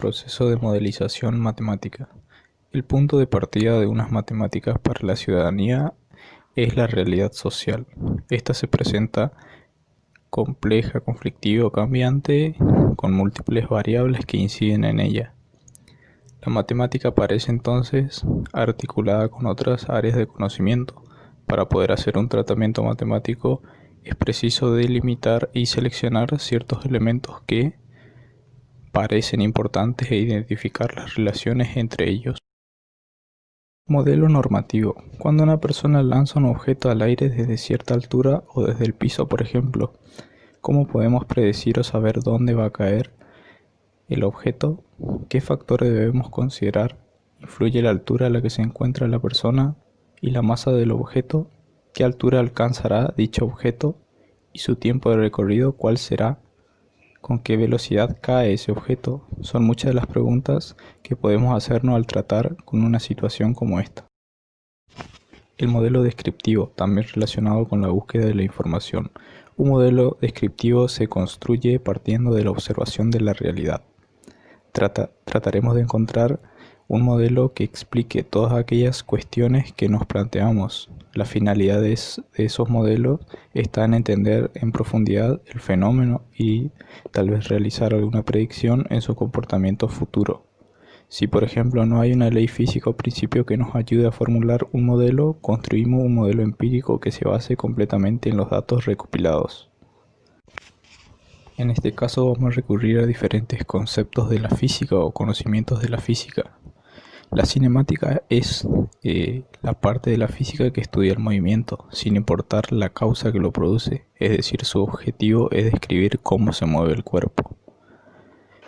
proceso de modelización matemática. El punto de partida de unas matemáticas para la ciudadanía es la realidad social. Esta se presenta compleja, conflictiva o cambiante, con múltiples variables que inciden en ella. La matemática aparece entonces articulada con otras áreas de conocimiento. Para poder hacer un tratamiento matemático es preciso delimitar y seleccionar ciertos elementos que parecen importantes e identificar las relaciones entre ellos. Modelo normativo. Cuando una persona lanza un objeto al aire desde cierta altura o desde el piso, por ejemplo, ¿cómo podemos predecir o saber dónde va a caer el objeto? ¿Qué factores debemos considerar? ¿Influye la altura a la que se encuentra la persona y la masa del objeto? ¿Qué altura alcanzará dicho objeto? ¿Y su tiempo de recorrido cuál será? ¿Con qué velocidad cae ese objeto? Son muchas de las preguntas que podemos hacernos al tratar con una situación como esta. El modelo descriptivo, también relacionado con la búsqueda de la información. Un modelo descriptivo se construye partiendo de la observación de la realidad. Trataremos de encontrar un modelo que explique todas aquellas cuestiones que nos planteamos. La finalidad de esos modelos está en entender en profundidad el fenómeno y tal vez realizar alguna predicción en su comportamiento futuro. Si por ejemplo no hay una ley física o principio que nos ayude a formular un modelo, construimos un modelo empírico que se base completamente en los datos recopilados. En este caso vamos a recurrir a diferentes conceptos de la física o conocimientos de la física. La cinemática es la parte de la física que estudia el movimiento, sin importar la causa que lo produce, es decir, su objetivo es describir cómo se mueve el cuerpo.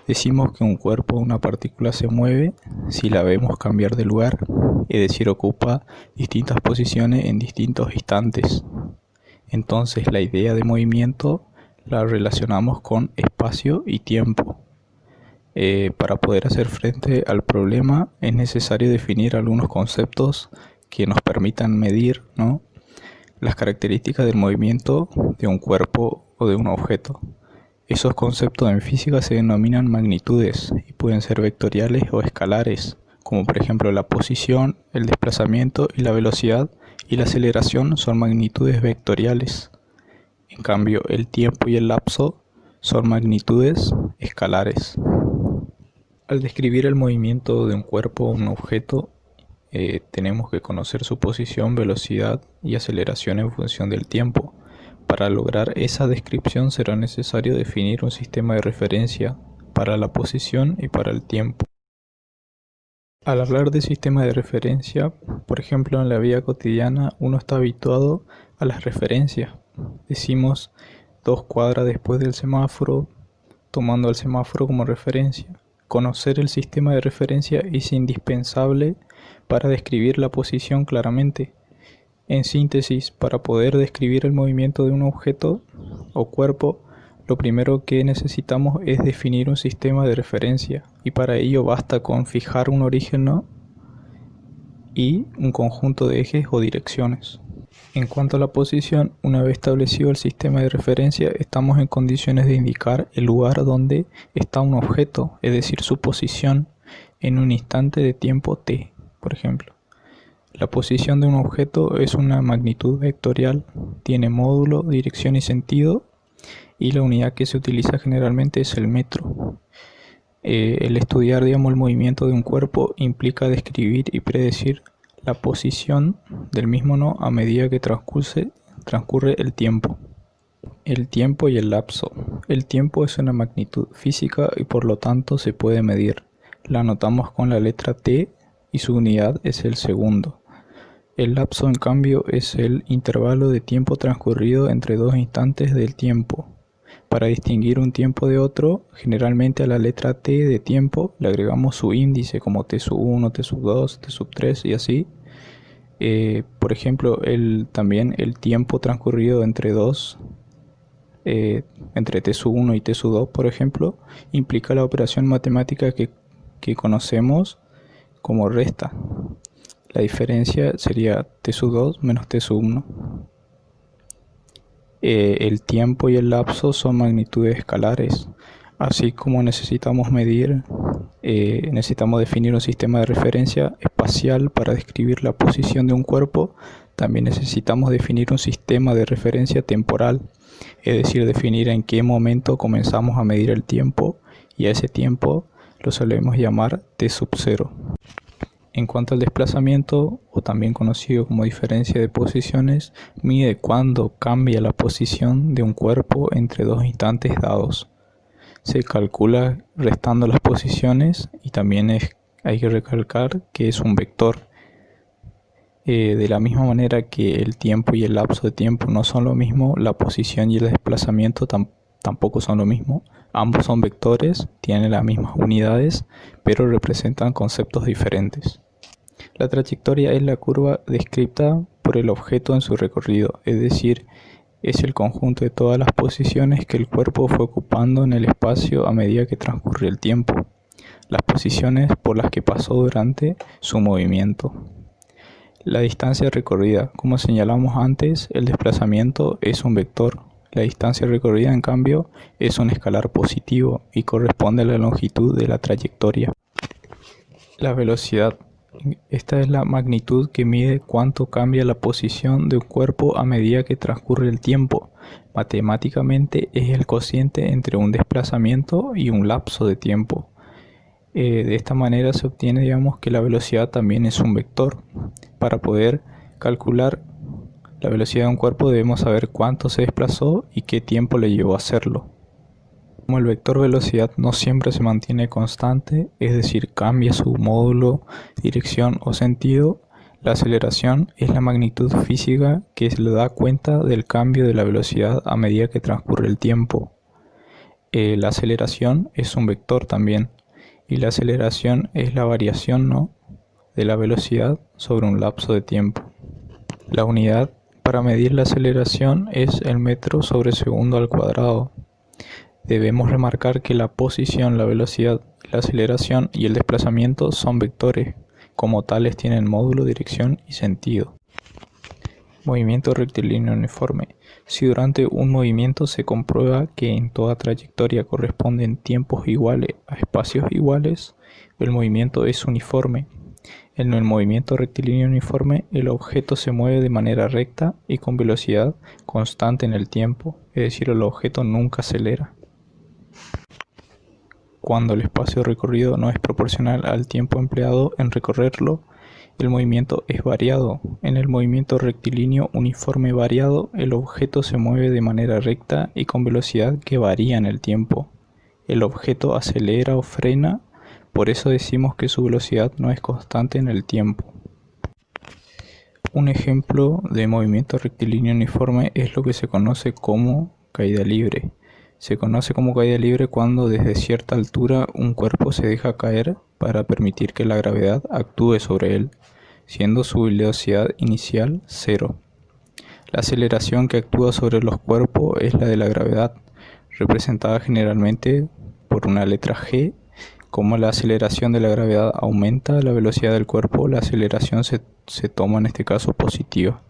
Decimos que un cuerpo o una partícula se mueve si la vemos cambiar de lugar, es decir, ocupa distintas posiciones en distintos instantes. Entonces la idea de movimiento la relacionamos con espacio y tiempo. Para poder hacer frente al problema es necesario definir algunos conceptos que nos permitan medir, ¿no?, las características del movimiento de un cuerpo o de un objeto. Esos conceptos en física se denominan magnitudes y pueden ser vectoriales o escalares, como por ejemplo la posición, el desplazamiento y la velocidad, y la aceleración son magnitudes vectoriales. En cambio, el tiempo y el lapso son magnitudes escalares. Al describir el movimiento de un cuerpo o un objeto, tenemos que conocer su posición, velocidad y aceleración en función del tiempo. Para lograr esa descripción será necesario definir un sistema de referencia para la posición y para el tiempo. Al hablar de sistema de referencia, por ejemplo, en la vida cotidiana uno está habituado a las referencias. Decimos 2 cuadras después del semáforo, tomando el semáforo como referencia. Conocer el sistema de referencia es indispensable para describir la posición claramente. En síntesis, para poder describir el movimiento de un objeto o cuerpo, lo primero que necesitamos es definir un sistema de referencia, y para ello basta con fijar un origen, ¿no?, y un conjunto de ejes o direcciones. En cuanto a la posición, una vez establecido el sistema de referencia, estamos en condiciones de indicar el lugar donde está un objeto, es decir, su posición en un instante de tiempo t, por ejemplo. La posición de un objeto es una magnitud vectorial, tiene módulo, dirección y sentido, y la unidad que se utiliza generalmente es el metro. El estudiar, el movimiento de un cuerpo implica describir y predecir la posición del mismo, ¿no?, a medida que transcurre el tiempo. El tiempo y el lapso. El tiempo es una magnitud física y por lo tanto se puede medir. La anotamos con la letra T y su unidad es el segundo. El lapso, en cambio, es el intervalo de tiempo transcurrido entre dos instantes del tiempo. Para distinguir un tiempo de otro, generalmente a la letra T de tiempo le agregamos su índice como T1, T2, T3 y así. Por ejemplo, también el tiempo transcurrido entre T1 y T2, por ejemplo, implica la operación matemática que conocemos como resta. La diferencia sería T2 menos T1. El tiempo y el lapso son magnitudes escalares. Así como necesitamos definir un sistema de referencia espacial para describir la posición de un cuerpo, también necesitamos definir un sistema de referencia temporal, es decir, definir en qué momento comenzamos a medir el tiempo, y a ese tiempo lo solemos llamar t sub 0. En cuanto al desplazamiento, o también conocido como diferencia de posiciones, mide cuándo cambia la posición de un cuerpo entre dos instantes dados. Se calcula restando las posiciones, y también hay que recalcar que es un vector. De la misma manera que el tiempo y el lapso de tiempo no son lo mismo, la posición y el desplazamiento tampoco son lo mismo. Ambos son vectores, tienen las mismas unidades, pero representan conceptos diferentes. La trayectoria es la curva descrita por el objeto en su recorrido, es decir, es el conjunto de todas las posiciones que el cuerpo fue ocupando en el espacio a medida que transcurre el tiempo, las posiciones por las que pasó durante su movimiento. La distancia recorrida, como señalamos antes, el desplazamiento es un vector. La distancia recorrida, en cambio, es un escalar positivo y corresponde a la longitud de la trayectoria. La velocidad. Esta es la magnitud que mide cuánto cambia la posición de un cuerpo a medida que transcurre el tiempo. Matemáticamente es el cociente entre un desplazamiento y un lapso de tiempo. De esta manera se obtiene, que la velocidad también es un vector. Para poder calcular la velocidad de un cuerpo debemos saber cuánto se desplazó y qué tiempo le llevó a hacerlo. Como el vector velocidad no siempre se mantiene constante, es decir, cambia su módulo, dirección o sentido, la aceleración es la magnitud física que se le da cuenta del cambio de la velocidad a medida que transcurre el tiempo. La aceleración es un vector también, y la aceleración es la variación, de la velocidad sobre un lapso de tiempo. La unidad para medir la aceleración es el metro sobre segundo al cuadrado. Debemos remarcar que la posición, la velocidad, la aceleración y el desplazamiento son vectores. Como tales tienen módulo, dirección y sentido. Movimiento rectilíneo uniforme. Si durante un movimiento se comprueba que en toda trayectoria corresponden tiempos iguales a espacios iguales, el movimiento es uniforme. En el movimiento rectilíneo uniforme, el objeto se mueve de manera recta y con velocidad constante en el tiempo, es decir, el objeto nunca acelera. Cuando el espacio recorrido no es proporcional al tiempo empleado en recorrerlo, el movimiento es variado. En el movimiento rectilíneo uniforme variado, el objeto se mueve de manera recta y con velocidad que varía en el tiempo. El objeto acelera o frena, por eso decimos que su velocidad no es constante en el tiempo. Un ejemplo de movimiento rectilíneo uniforme es lo que se conoce como caída libre. Se conoce como caída libre cuando desde cierta altura un cuerpo se deja caer para permitir que la gravedad actúe sobre él, siendo su velocidad inicial 0. La aceleración que actúa sobre los cuerpos es la de la gravedad, representada generalmente por una letra G. Como la aceleración de la gravedad aumenta la velocidad del cuerpo, la aceleración se toma en este caso positiva.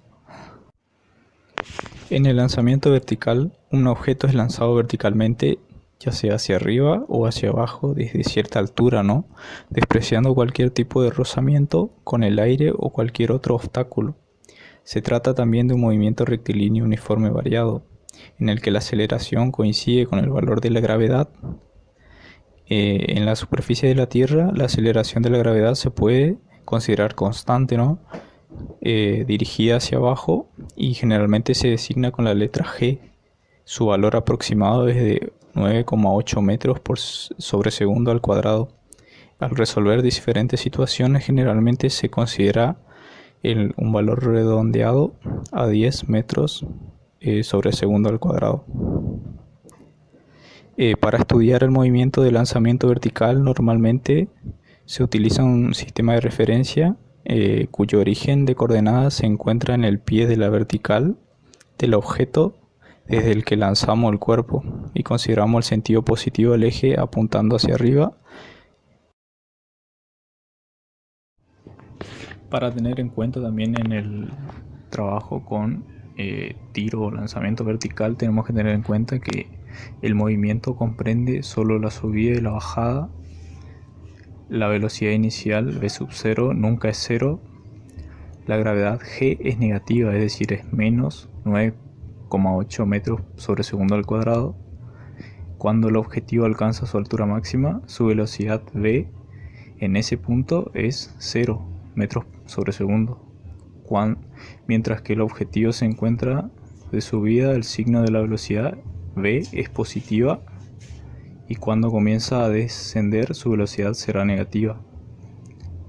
En el lanzamiento vertical, un objeto es lanzado verticalmente, ya sea hacia arriba o hacia abajo desde cierta altura, despreciando cualquier tipo de rozamiento con el aire o cualquier otro obstáculo. Se trata también de un movimiento rectilíneo uniforme variado, en el que la aceleración coincide con el valor de la gravedad. En la superficie de la Tierra, la aceleración de la gravedad se puede considerar constante, dirigida hacia abajo, y generalmente se designa con la letra G. Su valor aproximado es de 9,8 metros sobre segundo al cuadrado. Al resolver diferentes situaciones, generalmente se considera un valor redondeado a 10 metros sobre segundo al cuadrado. Para estudiar el movimiento de lanzamiento vertical, normalmente se utiliza un sistema de referencia cuyo origen de coordenadas se encuentra en el pie de la vertical del objeto desde el que lanzamos el cuerpo, y consideramos el sentido positivo del eje apuntando hacia arriba. Para tener en cuenta también en el trabajo con tiro o lanzamiento vertical, tenemos que tener en cuenta que El movimiento comprende solo la subida y la bajada. La velocidad inicial v sub 0 nunca es cero. La gravedad g es negativa, es decir, es menos 9,8 metros sobre segundo al cuadrado. Cuando el objetivo alcanza su altura máxima, su velocidad v en ese punto es 0 metros sobre segundo. Mientras que el objetivo se encuentra de subida, el signo de la velocidad v es positiva y cuando comienza a descender su velocidad será negativa.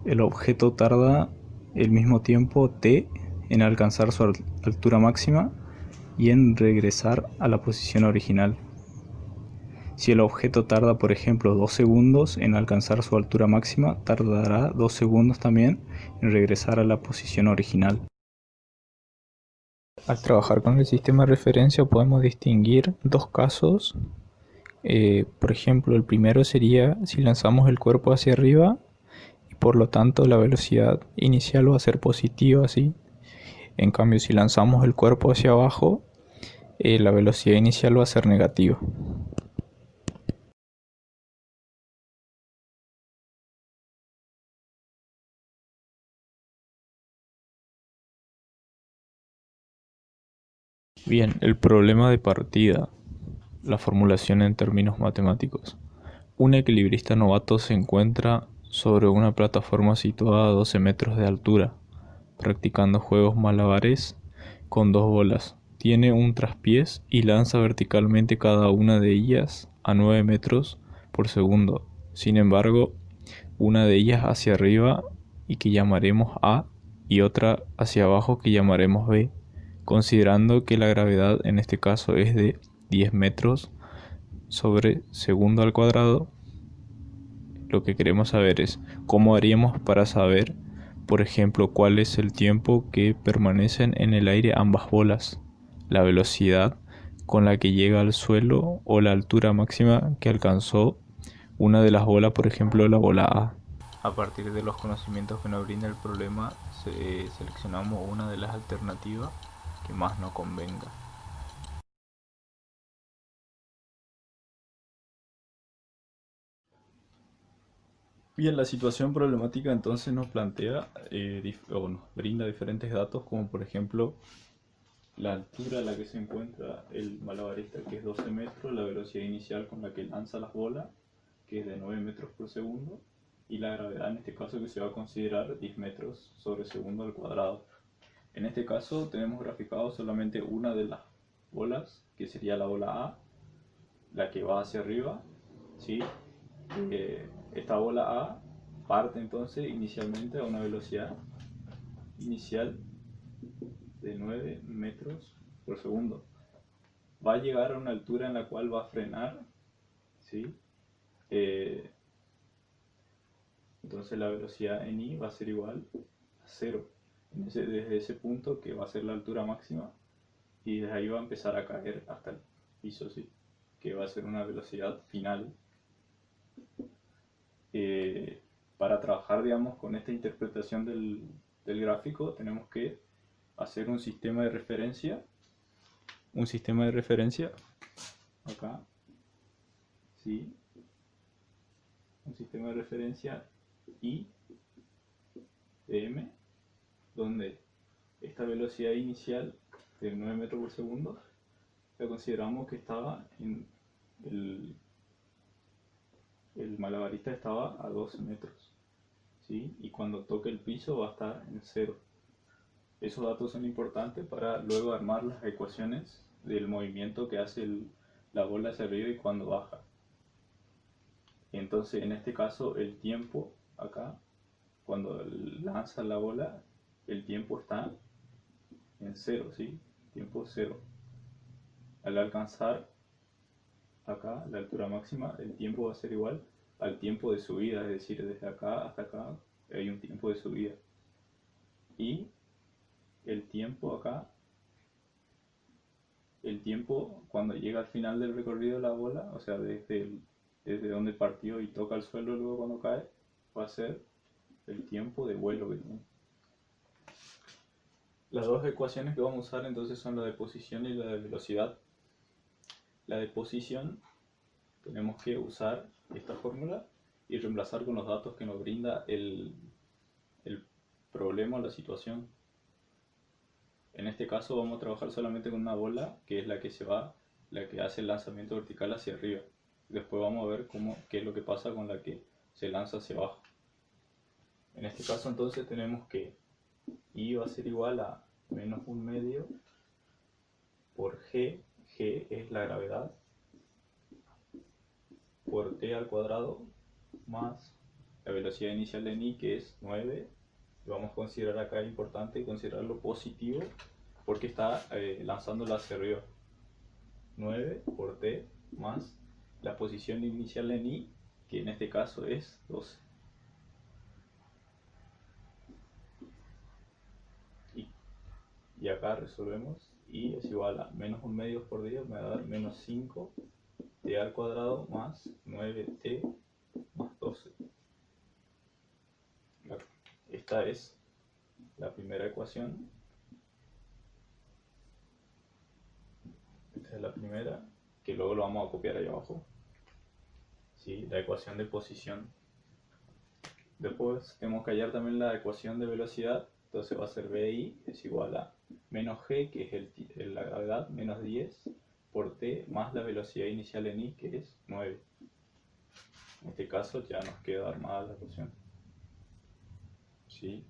El objeto tarda el mismo tiempo t en alcanzar su altura máxima y en regresar a la posición original. Si el objeto tarda, por ejemplo, 2 segundos en alcanzar su altura máxima, tardará 2 segundos también en regresar a la posición original. Al trabajar con el sistema de referencia podemos distinguir dos casos. Por ejemplo, el primero sería si lanzamos el cuerpo hacia arriba y por lo tanto la velocidad inicial va a ser positiva, ¿sí? En cambio, si lanzamos el cuerpo hacia abajo, la velocidad inicial va a ser negativa. Bien, el problema de partida. La formulación en términos matemáticos. Un equilibrista novato se encuentra sobre una plataforma situada a 12 metros de altura, practicando juegos malabares con dos bolas. Tiene un traspiés y lanza verticalmente cada una de ellas a 9 metros por segundo. Sin embargo, una de ellas hacia arriba y que llamaremos A y otra hacia abajo que llamaremos B, considerando que la gravedad en este caso es de 10 metros sobre segundo al cuadrado. Lo que queremos saber es cómo haríamos para saber, por ejemplo, cuál es el tiempo que permanecen en el aire ambas bolas, la velocidad con la que llega al suelo o la altura máxima que alcanzó una de las bolas, por ejemplo la bola A. A partir de los conocimientos que nos brinda el problema, seleccionamos una de las alternativas que más nos convenga. Bien, la situación problemática entonces nos plantea o nos brinda diferentes datos, como por ejemplo la altura a la que se encuentra el malabarista, que es 12 metros, la velocidad inicial con la que lanza las bolas, que es de 9 metros por segundo, y la gravedad en este caso que se va a considerar 10 metros sobre segundo al cuadrado. En este caso tenemos graficado solamente una de las bolas, que sería la bola A, la que va hacia arriba, ¿sí? Esta bola A parte entonces inicialmente a una velocidad inicial de 9 metros por segundo. Va a llegar a una altura en la cual va a frenar, ¿sí? Entonces la velocidad en I va a ser igual a 0. Desde ese punto, que va a ser la altura máxima, y desde ahí va a empezar a caer hasta el piso, ¿sí? Que va a ser una velocidad final. Para trabajar, digamos, con esta interpretación del gráfico, tenemos que hacer un sistema de referencia. Un sistema de referencia, acá, ¿sí? Un sistema de referencia I de M, donde esta velocidad inicial de 9 metros por segundo la consideramos que estaba en el malabarista estaba a 12 metros, ¿sí? Y cuando toque el piso va a estar en 0. Esos datos son importantes para luego armar las ecuaciones del movimiento que hace la bola hacia arriba y cuando baja. Entonces, en este caso, el tiempo acá, cuando lanza la bola, el tiempo está en 0, ¿sí? Tiempo 0. Al alcanzar acá la altura máxima, el tiempo va a ser igual al tiempo de subida, es decir, desde acá hasta acá hay un tiempo de subida. Y el tiempo acá, el tiempo cuando llega al final del recorrido de la bola, o sea, desde donde partió y toca el suelo luego cuando cae, va a ser el tiempo de vuelo que tiene. Las dos ecuaciones que vamos a usar entonces son la de posición y la de velocidad. la de posición, tenemos que usar esta fórmula y reemplazar con los datos que nos brinda el problema o la situación. En este caso vamos a trabajar solamente con una bola, que es la que hace el lanzamiento vertical hacia arriba. Después vamos a ver qué es lo que pasa con la que se lanza hacia abajo. En este caso entonces tenemos que I va a ser igual a menos 1/2 por G es la gravedad, por T al cuadrado más la velocidad inicial de I, que es 9. Y vamos a considerar acá, es importante considerarlo positivo porque está lanzándola hacia arriba. 9 por T más la posición inicial en I, que en este caso es 12. Y acá resolvemos. I es igual a menos 1/2 por 10, me va a dar menos 5 T al cuadrado más 9T más 12. Esta es la primera ecuación. Esta es la primera, que luego lo vamos a copiar ahí abajo. ¿Sí? La ecuación de posición. Después tenemos que hallar también la ecuación de velocidad. Entonces va a ser BI es igual a menos G, que es la gravedad, menos 10 por T más la velocidad inicial en I, que es 9. En este caso ya nos queda armada la ecuación. ¿Sí?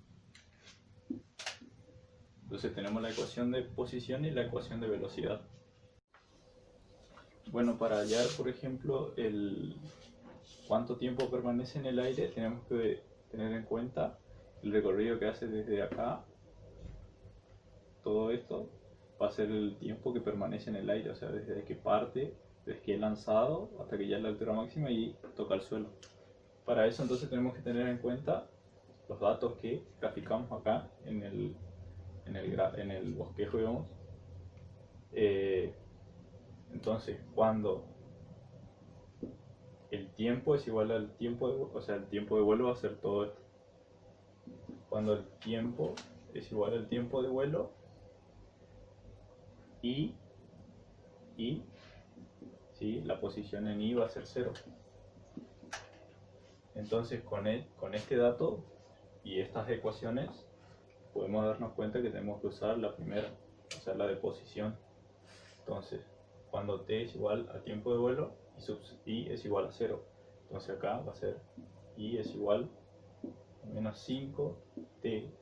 Entonces tenemos la ecuación de posición y la ecuación de velocidad. Bueno, para hallar, por ejemplo, cuánto tiempo permanece en el aire, tenemos que tener en cuenta el recorrido que hace desde acá. Todo esto va a ser el tiempo que permanece en el aire, o sea, desde que parte, desde que es lanzado hasta que ya es la altura máxima y toca el suelo. Para eso entonces tenemos que tener en cuenta los datos que graficamos acá en el bosquejo, digamos. Entonces, cuando el tiempo es igual al tiempo el tiempo de vuelo va a ser todo esto. Cuando el tiempo es igual al tiempo de vuelo y ¿sí? La posición en I va a ser 0. Entonces con este dato y estas ecuaciones podemos darnos cuenta que tenemos que usar la primera, o sea, la de posición. Entonces, cuando T es igual a tiempo de vuelo y sub I es igual a 0. Entonces acá va a ser I es igual a menos 5T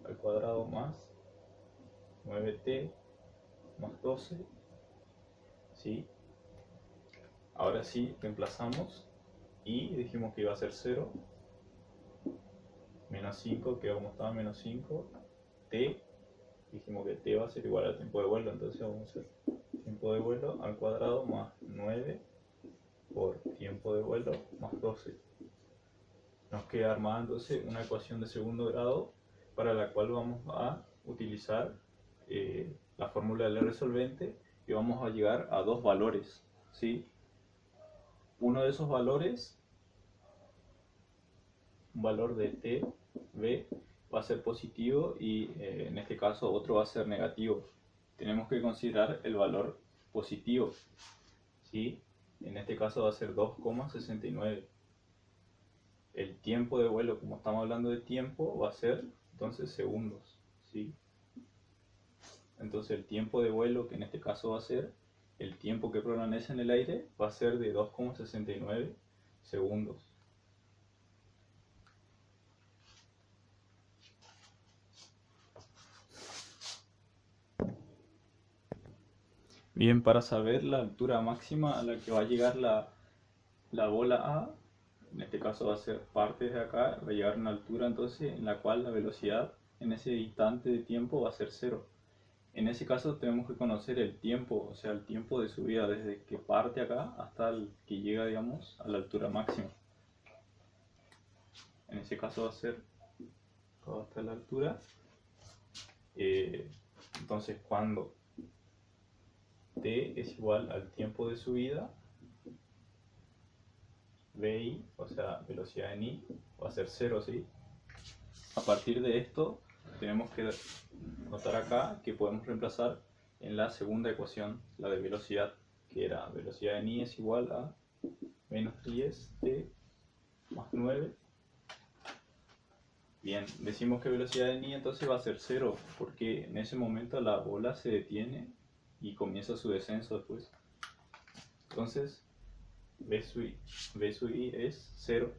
al cuadrado más 9T más 12. ¿Sí? Ahora sí, reemplazamos I, dijimos que iba a ser 0, menos 5, que como estaba menos 5, T, dijimos que T va a ser igual al tiempo de vuelo, entonces vamos a hacer tiempo de vuelo al cuadrado más 9 por tiempo de vuelo más 12. Nos queda armada entonces una ecuación de segundo grado para la cual vamos a utilizar la fórmula del resolvente y vamos a llegar a dos valores, ¿sí? Uno de esos valores, un valor de T, B, va a ser positivo y en este caso otro va a ser negativo. Tenemos que considerar el valor positivo, ¿sí? En este caso va a ser 2,69. El tiempo de vuelo, como estamos hablando de tiempo, va a ser entonces segundos, ¿sí? Entonces el tiempo de vuelo, que en este caso va a ser el tiempo que permanece en el aire, va a ser de 2,69 segundos. Bien, para saber la altura máxima a la que va a llegar la bola A, en este caso va a ser parte de acá, va a llegar a una altura entonces en la cual la velocidad en ese instante de tiempo va a ser 0. En ese caso tenemos que conocer el tiempo, o sea, el tiempo de subida desde que parte acá hasta el que llega, digamos, a la altura máxima. En ese caso va a ser hasta la altura. Entonces, cuando T es igual al tiempo de subida, VI, o sea, velocidad en I, va a ser 0, ¿sí? A partir de esto, tenemos que notar acá que podemos reemplazar en la segunda ecuación, la de velocidad, que era velocidad en i es igual a menos 10t más 9. Bien, decimos que velocidad en i entonces va a ser 0, porque en ese momento la bola se detiene y comienza su descenso después. Entonces, v sub i es 0.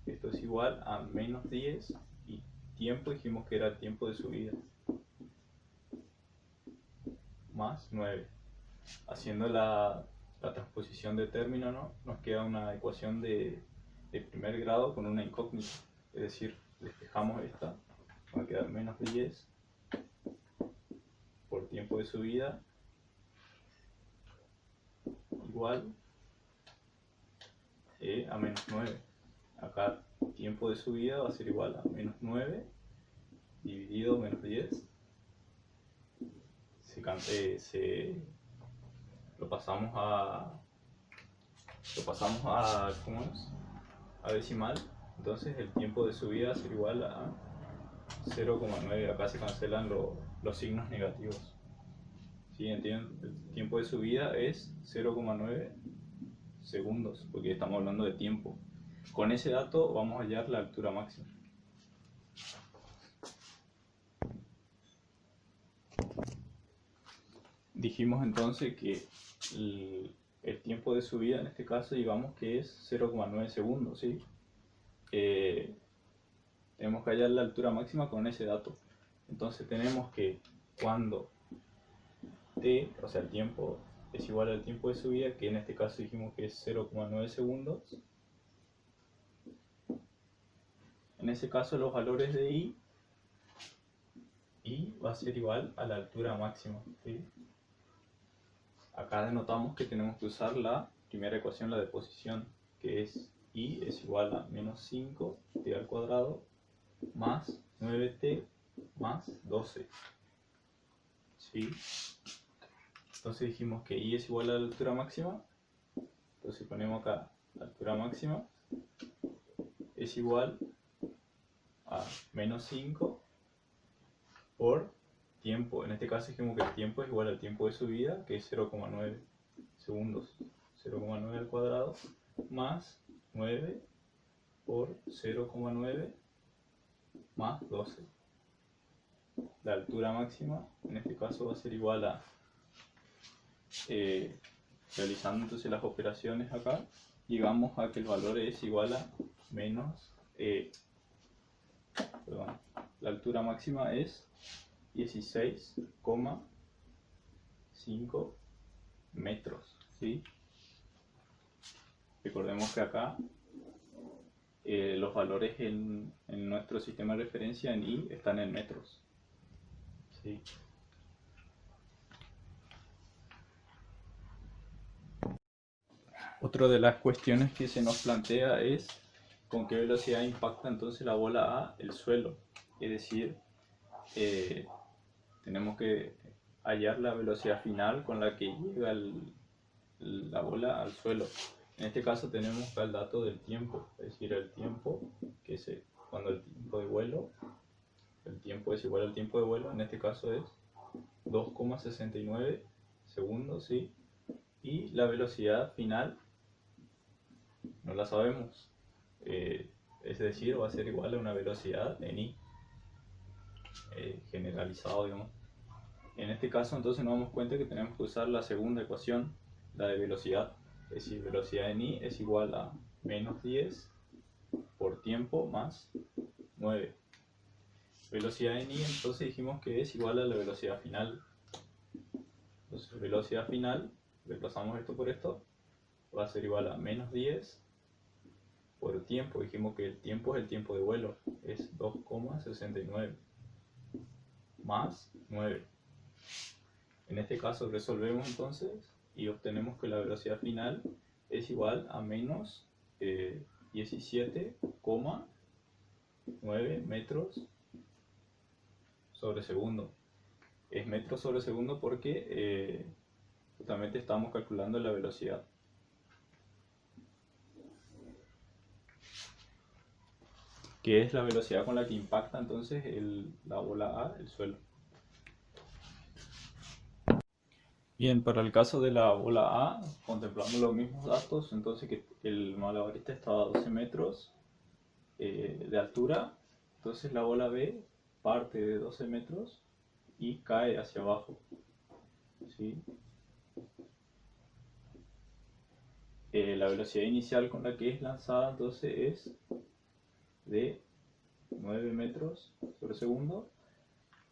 Esto es igual a menos 10 y tiempo dijimos que era el tiempo de subida, más 9. Haciendo la transposición de término, ¿no? Nos queda una ecuación de primer grado con una incógnita. Es decir, despejamos esta, va a quedar menos 10 por tiempo de subida igual a menos 9. Acá tiempo de subida va a ser igual a menos 9 dividido menos 10. Lo pasamos a ¿cómo es? A decimal. Entonces el tiempo de subida va a ser igual a 0,9. Acá se cancelan los signos negativos. ¿Sí? ¿Entienden? El tiempo de subida es 0,9 segundos, porque estamos hablando de tiempo. Con ese dato vamos a hallar la altura máxima. Dijimos entonces que el tiempo de subida en este caso digamos que es 0,9 segundos, ¿sí? Tenemos que hallar la altura máxima con ese dato. Entonces tenemos que cuando t, o sea el tiempo, es igual al tiempo de subida, que en este caso dijimos que es 0,9 segundos, en ese caso los valores de i va a ser igual a la altura máxima, ¿sí? Acá denotamos que tenemos que usar la primera ecuación, la de posición, que es i es igual a menos 5t al cuadrado más 9t más 12. ¿Sí? Entonces dijimos que i es igual a la altura máxima. Entonces ponemos acá la altura máxima es igual a menos 5 por tiempo. En este caso dijimos que el tiempo es igual al tiempo de subida, que es 0,9 segundos. 0,9 al cuadrado más 9 por 0,9 más 12. La altura máxima en este caso va a ser igual a, realizando entonces las operaciones acá, llegamos a que el valor es igual a menos, la altura máxima es 16,5 metros, ¿sí? Recordemos que acá los valores en nuestro sistema de referencia en i están en metros, ¿sí? Otra de las cuestiones que se nos plantea es con qué velocidad impacta entonces la bola a el suelo. Es decir, tenemos que hallar la velocidad final con la que llega la bola al suelo. En este caso tenemos acá el dato del tiempo, es decir, el tiempo que cuando el tiempo de vuelo, el tiempo es igual al tiempo de vuelo, en este caso es 2,69 segundos, ¿sí? Y la velocidad final no la sabemos, es decir, va a ser igual a una velocidad en i, generalizado, digamos. En este caso entonces nos damos cuenta que tenemos que usar la segunda ecuación, la de velocidad, es decir, velocidad en i es igual a menos 10 por tiempo más 9. Velocidad en i entonces dijimos que es igual a la velocidad final. Entonces velocidad final, reemplazamos esto por esto, va a ser igual a menos 10 por tiempo. Dijimos que el tiempo es el tiempo de vuelo, es 2,69 más 9. En este caso resolvemos entonces y obtenemos que la velocidad final es igual a menos 17,9 metros sobre segundo. Es metros sobre segundo porque justamente estamos calculando la velocidad. Que es la velocidad con la que impacta entonces la bola a el suelo. Bien, para el caso de la bola A, contemplamos los mismos datos, entonces que el malabarista estaba a 12 metros de altura, entonces la bola B parte de 12 metros y cae hacia abajo, ¿sí? La velocidad inicial con la que es lanzada entonces es de 9 metros sobre segundo.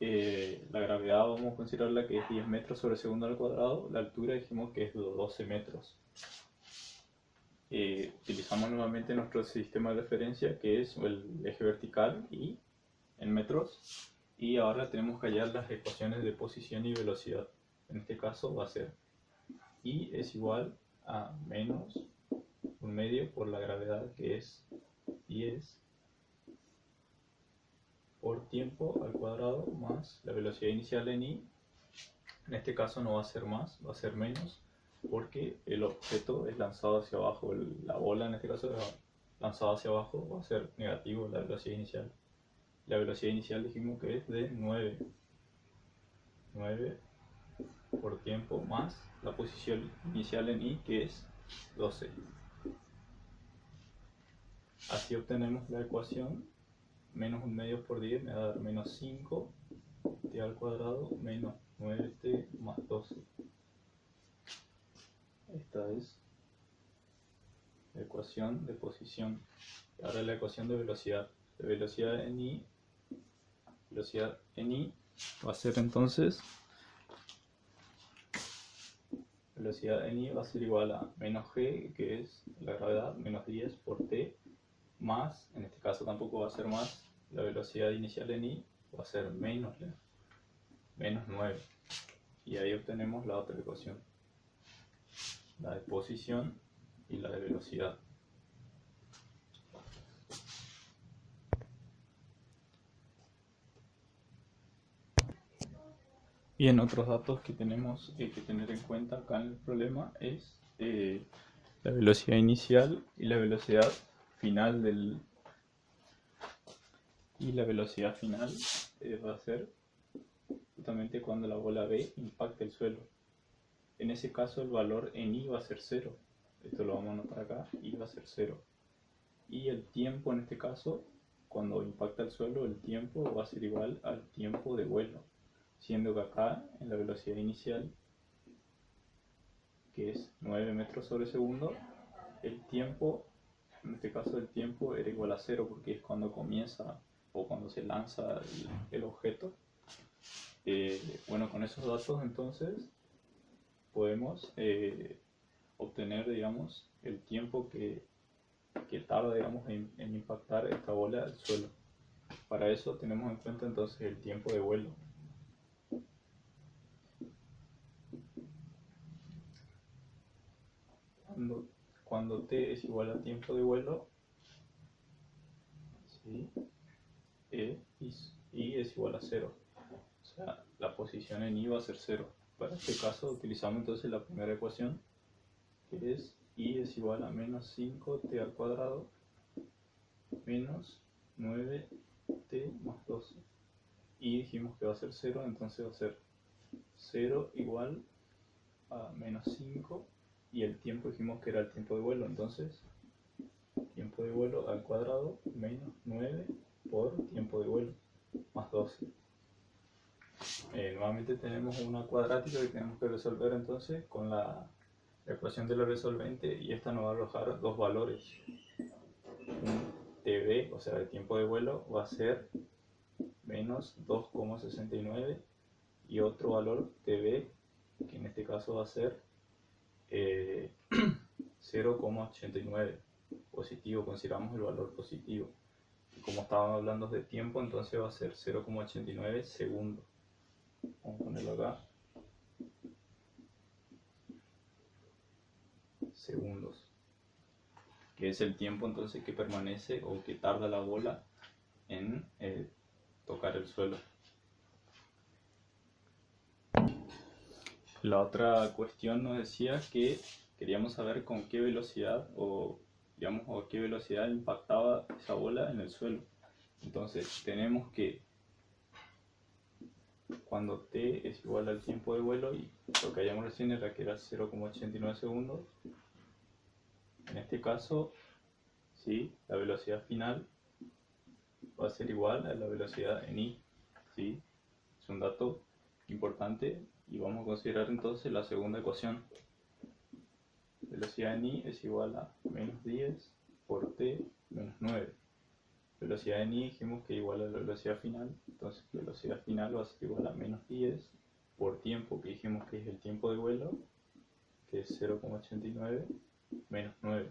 La gravedad vamos a considerarla que es 10 metros sobre segundo al cuadrado. La altura dijimos que es de 12 metros. Utilizamos nuevamente nuestro sistema de referencia que es el eje vertical y en metros. Y ahora tenemos que hallar las ecuaciones de posición y velocidad. En este caso va a ser I es igual a menos un medio por la gravedad que es 10 por tiempo al cuadrado más la velocidad inicial en I. En este caso no va a ser más, va a ser menos, porque el objeto es lanzado hacia abajo, la bola en este caso es lanzada hacia abajo, va a ser negativo la velocidad inicial. La velocidad inicial dijimos que es de 9 por tiempo más la posición inicial en I, que es 12. Así obtenemos la ecuación, menos un medio por 10 me va a dar menos 5 t al cuadrado menos 9t más 12. Esta es la ecuación de posición. Y ahora la ecuación de velocidad. De velocidad en I va a ser entonces, velocidad en I va a ser igual a menos g, que es la gravedad, menos 10 por t, más, en este caso tampoco va a ser más, la velocidad inicial en I va a ser menos 9. Y ahí obtenemos la otra ecuación, la de posición y la de velocidad. Bien, otros datos que tenemos que tener en cuenta acá en el problema es la velocidad inicial y la velocidad final va a ser justamente cuando la bola B impacte el suelo. En ese caso el valor en I va a ser 0. Esto lo vamos a anotar acá, I va a ser 0. Y el tiempo en este caso, cuando impacta el suelo, el tiempo va a ser igual al tiempo de vuelo. Siendo que acá en la velocidad inicial, que es 9 metros sobre segundo, el tiempo, en este caso el tiempo era igual a 0 porque es cuando comienza o cuando se lanza el objeto. Bueno, con esos datos entonces podemos obtener, digamos, el tiempo que tarda, digamos, en impactar esta bola al suelo. Para eso tenemos en cuenta entonces el tiempo de vuelo. Cuando t es igual a tiempo de vuelo, ¿sí? Y es igual a 0. O sea, la posición en I va a ser 0. Para este caso utilizamos entonces la primera ecuación, que es I es igual a menos 5t al cuadrado menos 9t más 12. Y dijimos que va a ser 0, entonces va a ser 0 igual a menos 5 y el tiempo dijimos que era el tiempo de vuelo, entonces tiempo de vuelo al cuadrado menos 9 por tiempo de vuelo más 12. Nuevamente tenemos una cuadrática que tenemos que resolver entonces con la ecuación de la resolvente, y esta nos va a arrojar dos valores. Un tb, o sea el tiempo de vuelo, va a ser menos 2,69 y otro valor tb, que en este caso va a ser 0,89 positivo, consideramos el valor positivo. Y como estábamos hablando de tiempo, entonces va a ser 0,89 segundos. Vamos a ponerlo acá. Segundos. Que es el tiempo entonces que permanece o que tarda la bola en tocar el suelo. La otra cuestión nos decía que queríamos saber con qué velocidad o digamos a qué velocidad impactaba esa bola en el suelo. Entonces tenemos que cuando t es igual al tiempo de vuelo, y lo que hayamos recién era que era 0,89 segundos. En este caso, ¿sí?, la velocidad final va a ser igual a la velocidad en i, ¿sí? Es un dato importante y vamos a considerar entonces la segunda ecuación. Velocidad en i es igual a menos 10 por t menos 9. Velocidad en i dijimos que es igual a la velocidad final, entonces la velocidad final va a ser igual a menos 10 por tiempo, que dijimos que es el tiempo de vuelo, que es 0,89 menos 9.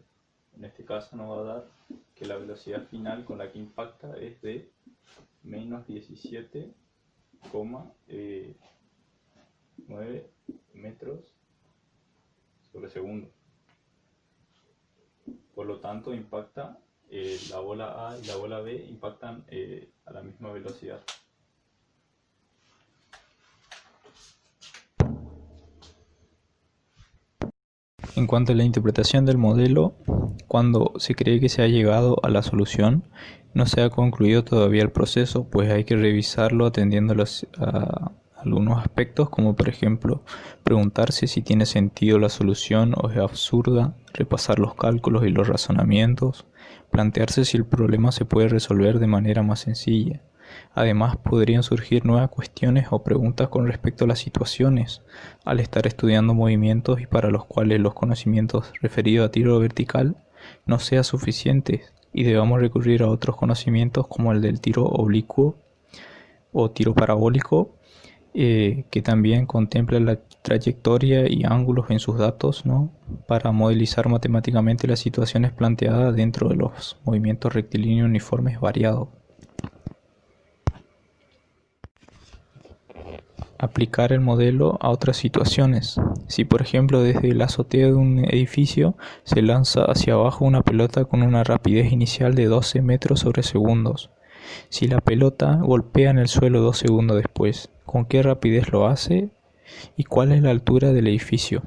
En este caso nos va a dar que la velocidad final con la que impacta es de menos 17,9 metros sobre segundo. Por lo tanto, impacta la bola A y la bola B impactan a la misma velocidad. En cuanto a la interpretación del modelo, cuando se cree que se ha llegado a la solución, no se ha concluido todavía el proceso, pues hay que revisarlo atendiendo a algunos aspectos, como por ejemplo preguntarse si tiene sentido la solución o es absurda, repasar los cálculos y los razonamientos, plantearse si el problema se puede resolver de manera más sencilla. Además, podrían surgir nuevas cuestiones o preguntas con respecto a las situaciones, al estar estudiando movimientos y para los cuales los conocimientos referidos a tiro vertical no sean suficientes y debamos recurrir a otros conocimientos como el del tiro oblicuo o tiro parabólico, que también contempla la trayectoria y ángulos en sus datos, ¿no?, para modelizar matemáticamente las situaciones planteadas dentro de los movimientos rectilíneos uniformes variados. Aplicar el modelo a otras situaciones. Si por ejemplo desde la azotea de un edificio se lanza hacia abajo una pelota con una rapidez inicial de 12 metros sobre segundos, si la pelota golpea en el suelo 2 segundos después, ¿con qué rapidez lo hace? ¿Y cuál es la altura del edificio?